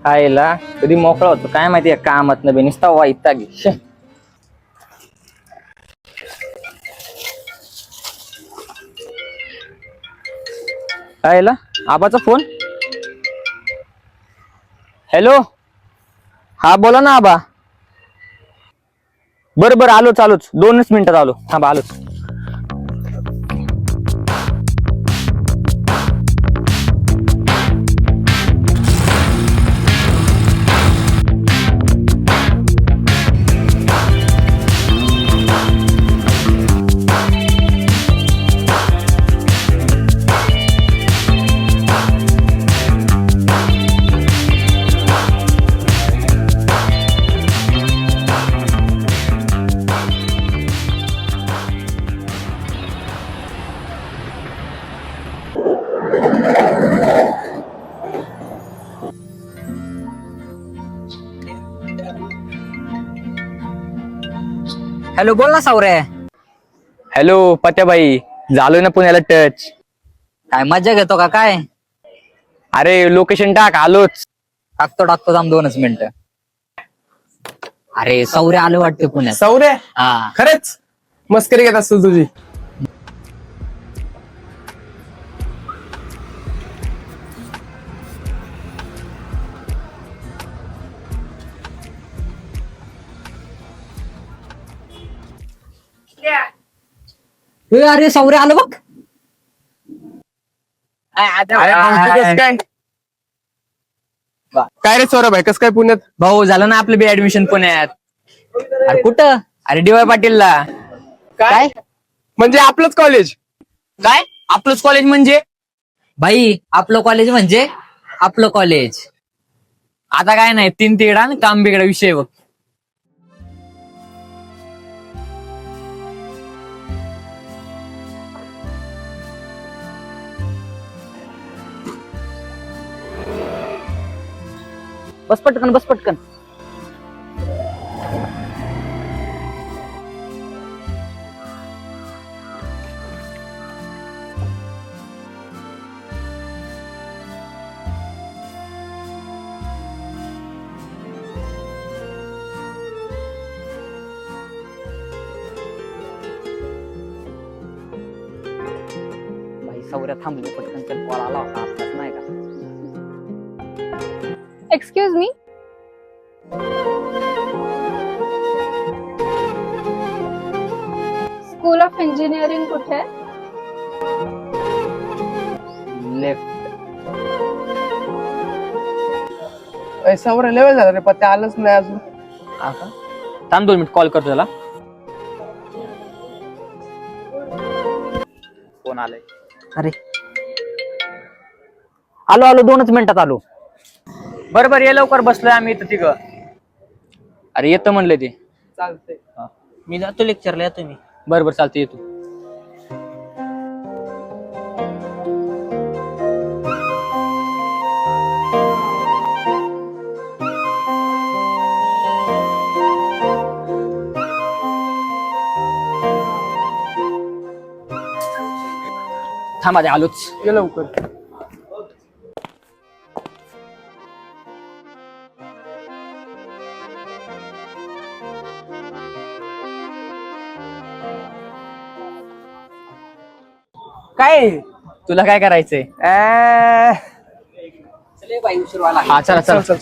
खायला कधी मोकळा होतो काय माहिती या कामात न नुसता वैताग आहे. खायला आबाचा फोन. हॅलो, हा बोला ना आबा. बरं बरं आलोच आलोच 2च मिनिटात आलो. थांबा आलोच. हॅलो बोल ना सावरे. हॅलो पत्याबाई, झालोय ना पुण्याला टच. काय मजा घेतो का काय? अरे लोकेशन टाक आलोच. टाकतो थांब 2च मिनिटं. अरे सौर्य आलो वाटते पुण्यात. सौर्य हा खरंच मस्करी घेत असेल तुझी. अरे सौर्य आलो बघ. काय काय रे सौरभ आहे, कस काय पुण्यात? भाऊ झालं ना आपलं बी ऍडमिशन पुण्यात. अरे कुठं? अरे डी वाय पाटीलला. काय म्हणजे आपलंच कॉलेज? काय आपलंच कॉलेज म्हणजे? भाई आपलं कॉलेज म्हणजे आपलं कॉलेज. आता काय नाही 3 तिकडा काम बिगडा विषय बघ. बस पटकन बस पटकन. भाई सौर्या थांबलो पटकन चल, कॉल आला होता आत्ताच नाही का. Excuse me. School of engineering कुठे आहे? लेफ्ट. सौर्य लेवल झालं रे, पत्ते आलंच नाही अजून. थांब 2 मिनिट कॉल करतो त्याला. फोन आलाय. अरे आलो आलो 2च मिनिटात आलो. बरोबर ये लवकर, बसलोय आम्ही इथं तिघं. अरे येतं म्हणलं ते. चालतंय. मी जातो लेक्चरला, येतो मी. बरं बरं चालतं येतो. थांबा दे आलोच. ये लवकर. काय तुला काय करायचंय? हा चला चला.